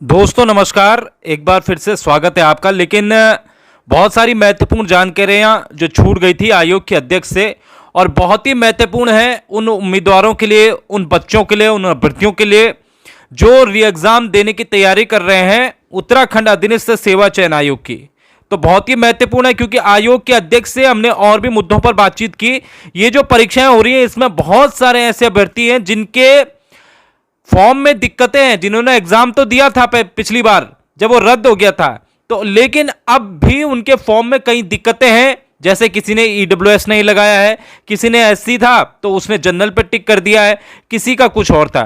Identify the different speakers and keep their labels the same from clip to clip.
Speaker 1: दोस्तों नमस्कार। एक बार फिर से स्वागत है आपका। लेकिन बहुत सारी महत्वपूर्ण जानकारियां जो छूट गई थी आयोग के अध्यक्ष से, और बहुत ही महत्वपूर्ण है उन उम्मीदवारों के लिए, उन बच्चों के लिए, उन अभ्यर्थियों के लिए जो री एग्जाम देने की तैयारी कर रहे हैं उत्तराखंड अधीनस्थ सेवा चयन आयोग की। तो बहुत ही महत्वपूर्ण है क्योंकि आयोग के अध्यक्ष से हमने और भी मुद्दों पर बातचीत की। ये जो परीक्षाएं हो रही हैं इसमें बहुत सारे ऐसे अभ्यर्थी हैं जिनके फॉर्म में दिक्कतें हैं, जिन्होंने एग्जाम तो दिया था पिछली बार जब वो रद्द हो गया था, तो लेकिन अब भी उनके फॉर्म में कई दिक्कतें हैं। जैसे किसी ने ईडब्ल्यूएस नहीं लगाया है, किसी ने एससी था तो उसने जनरल पे टिक कर दिया है, किसी का कुछ और था।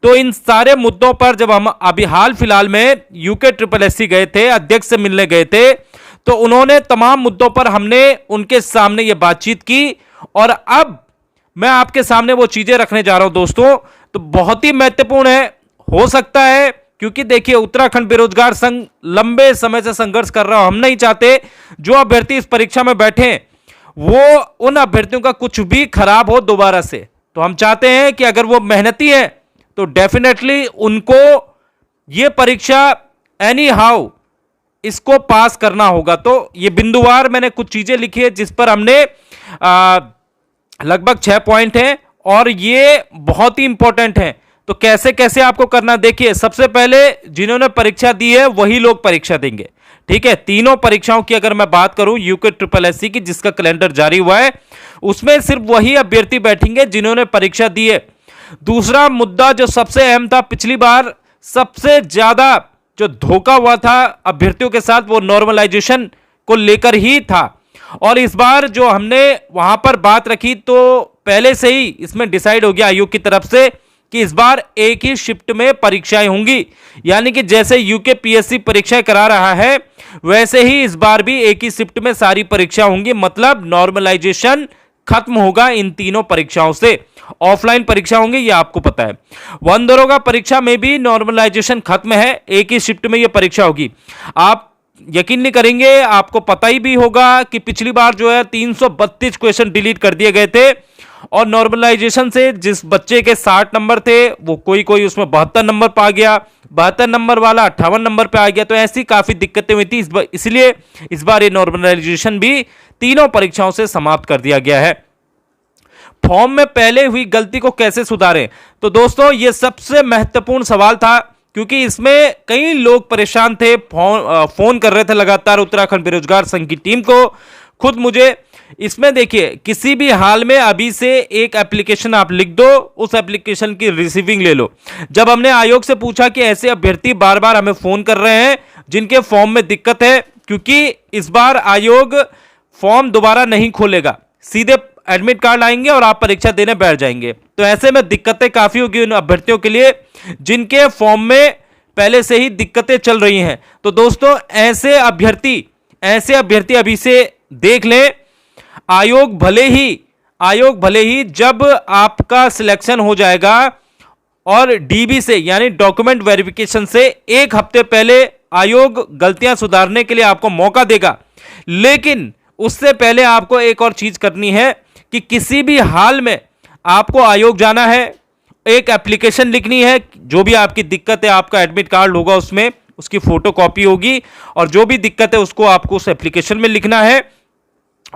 Speaker 1: तो इन सारे मुद्दों पर जब हम अभी हाल फिलहाल में यूके ट्रिपल एससी गए थे, अध्यक्ष से मिलने गए थे, तो उन्होंने तमाम मुद्दों पर हमने उनके सामने ये बातचीत की, और अब मैं आपके सामने वो चीजें रखने जा रहा हूं दोस्तों। तो बहुत ही महत्वपूर्ण है, हो सकता है, क्योंकि देखिए उत्तराखंड बेरोजगार संघ लंबे समय से संघर्ष कर रहा हूं। हम नहीं चाहते जो अभ्यर्थी इस परीक्षा में बैठे वो उन अभ्यर्थियों का कुछ भी खराब हो दोबारा से। तो हम चाहते हैं कि अगर वो मेहनती है तो डेफिनेटली उनको ये परीक्षा एनी हाउ इसको पास करना होगा। तो ये बिंदुवार मैंने कुछ चीजें लिखी है जिस पर हमने लगभग 6 पॉइंट हैं और ये बहुत ही इंपॉर्टेंट है। तो कैसे कैसे आपको करना, देखिए सबसे पहले जिन्होंने परीक्षा दी है वही लोग परीक्षा देंगे, ठीक है। तीनों परीक्षाओं की अगर मैं बात करूं यूके ट्रिपल एससी की, जिसका कैलेंडर जारी हुआ है, उसमें सिर्फ वही अभ्यर्थी बैठेंगे जिन्होंने परीक्षा दी है। दूसरा मुद्दा जो सबसे अहम था, पिछली बार सबसे ज्यादा जो धोखा हुआ था अभ्यर्थियों के साथ वो नॉर्मलाइजेशन को लेकर ही था, और इस बार जो हमने वहां पर बात रखी तो पहले से ही इसमें डिसाइड हो गया आयोग की तरफ से कि इस बार एक ही शिफ्ट में परीक्षाएं होंगी। यानी कि जैसे यूके पीएससी परीक्षाएं करा रहा है वैसे ही इस बार भी एक ही शिफ्ट में सारी परीक्षा होंगी। मतलब नॉर्मलाइजेशन खत्म होगा इन तीनों परीक्षाओं से। ऑफलाइन परीक्षा होंगी, ये आपको पता है। वन दरोगा परीक्षा में भी नॉर्मलाइजेशन खत्म है, एक ही शिफ्ट में ये परीक्षा होगी। आप यकीन नहीं करेंगे, आपको पता ही भी होगा कि पिछली बार जो है 332 क्वेश्चन डिलीट कर दिए गए थे, और नॉर्मलाइजेशन से जिस बच्चे के 60 नंबर थे वो कोई उसमें 72 नंबर पा गया, 72 नंबर वाला 58 नंबर पे आ गया। तो ऐसी काफी दिक्कतें हुई थी, इसलिए इस बार ये नॉर्मलाइजेशन भी तीनों परीक्षाओं से समाप्त कर दिया गया है। फॉर्म में पहले हुई गलती को कैसे सुधारें, तो दोस्तों ये सबसे महत्वपूर्ण सवाल था, क्योंकि इसमें कई लोग परेशान थे, फोन कर रहे थे लगातार उत्तराखंड बेरोजगार संघ की टीम को, खुद मुझे। इसमें देखिए किसी भी हाल में अभी से एक एप्लीकेशन आप लिख दो, उस एप्लीकेशन की रिसीविंग ले लो। जब हमने आयोग से पूछा कि ऐसे अभ्यर्थी बार बार हमें फोन कर रहे हैं जिनके फॉर्म में दिक्कत है, क्योंकि इस बार आयोग फॉर्म दोबारा नहीं खोलेगा, सीधे एडमिट कार्ड आएंगे और आप परीक्षा देने बैठ जाएंगे। तो ऐसे में दिक्कतें काफी होगी उन अभ्यर्थियों के लिए जिनके फॉर्म में पहले से ही दिक्कतें चल रही हैं। तो दोस्तों ऐसे अभ्यर्थी अभी से देख लें। आयोग भले ही जब आपका सिलेक्शन हो जाएगा और डीबी से यानी डॉक्यूमेंट वेरिफिकेशन से एक हफ्ते पहले आयोग गलतियां सुधारने के लिए आपको मौका देगा, लेकिन उससे पहले आपको एक और चीज करनी है कि किसी भी हाल में आपको आयोग जाना है, एक एप्लीकेशन लिखनी है, जो भी आपकी दिक्कत है आपका एडमिट कार्ड होगा उसमें उसकी फोटो कॉपी होगी, और जो भी दिक्कत है उसको आपको उस एप्लीकेशन में लिखना है,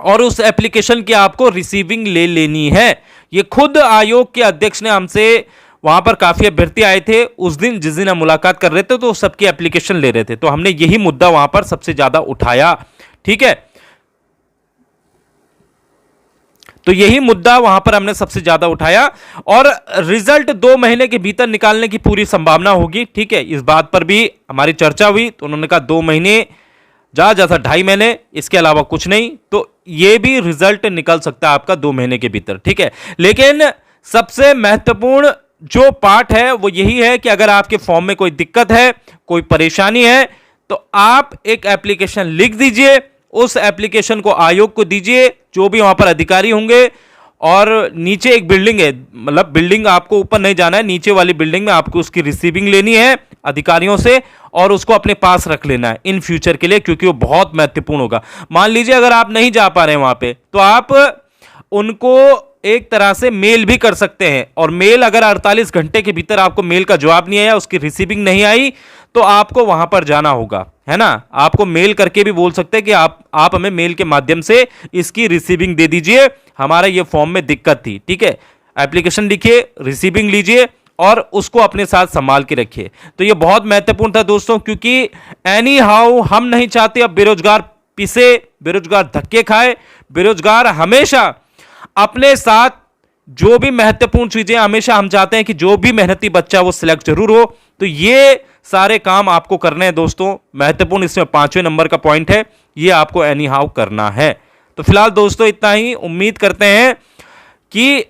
Speaker 1: और उस एप्लीकेशन की आपको रिसीविंग ले लेनी है। ये खुद आयोग के अध्यक्ष ने हमसे, वहां पर काफी अभ्यर्थी आए थे उस दिन जिस दिन हम मुलाकात कर रहे थे, तो सबकी एप्लीकेशन ले रहे थे, तो हमने यही मुद्दा वहां पर सबसे ज्यादा उठाया, ठीक है। तो यही मुद्दा वहां पर हमने सबसे ज्यादा उठाया, और रिजल्ट 2 महीने के भीतर निकालने की पूरी संभावना होगी, ठीक है। इस बात पर भी हमारी चर्चा हुई, तो उन्होंने कहा 2 महीने ज्यादा 2.5 महीने, इसके अलावा कुछ नहीं। तो ये भी रिजल्ट निकल सकता है आपका 2 महीने के भीतर, ठीक है। लेकिन सबसे महत्वपूर्ण जो पार्ट है वो यही है कि अगर आपके फॉर्म में कोई दिक्कत है, कोई परेशानी है, तो आप एक एप्लीकेशन लिख दीजिए, उस एप्लीकेशन को आयोग को दीजिए, जो भी वहां पर अधिकारी होंगे, और नीचे एक बिल्डिंग है, मतलब बिल्डिंग आपको ऊपर नहीं जाना है, नीचे वाली बिल्डिंग में आपको उसकी रिसीविंग लेनी है अधिकारियों से, और उसको अपने पास रख लेना है इन फ्यूचर के लिए, क्योंकि वो बहुत महत्वपूर्ण होगा। मान लीजिए अगर आप नहीं जा पा रहे हैं वहां पे, तो आप उनको एक तरह से मेल भी कर सकते हैं, और मेल अगर 48 घंटे के भीतर आपको मेल का जवाब नहीं आया, उसकी रिसीविंग नहीं आई, तो आपको वहां पर जाना होगा, है ना। आपको मेल करके भी बोल सकते हैं कि आप हमें मेल के माध्यम से इसकी रिसीविंग दे दीजिए, हमारा ये फॉर्म में दिक्कत थी, ठीक है। एप्लीकेशन लिखिए, रिसीविंग लीजिए और उसको अपने साथ संभाल के रखिए। तो ये बहुत महत्वपूर्ण था दोस्तों, क्योंकि एनी हाउ हम नहीं चाहते अब बेरोजगार पिसे, बेरोजगार धक्के खाए। बेरोजगार हमेशा अपने साथ जो भी महत्वपूर्ण चीजें, हमेशा हम चाहते हैं कि जो भी मेहनती बच्चा वो सिलेक्ट जरूर हो। तो ये सारे काम आपको करने हैं दोस्तों। महत्वपूर्ण इसमें 5वें नंबर का पॉइंट है, ये आपको एनी हाउ करना है। तो फिलहाल दोस्तों इतना ही। उम्मीद करते हैं कि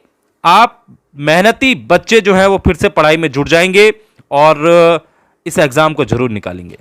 Speaker 1: आप मेहनती बच्चे जो हैं वो फिर से पढ़ाई में जुट जाएंगे और इस एग्जाम को जरूर निकालेंगे।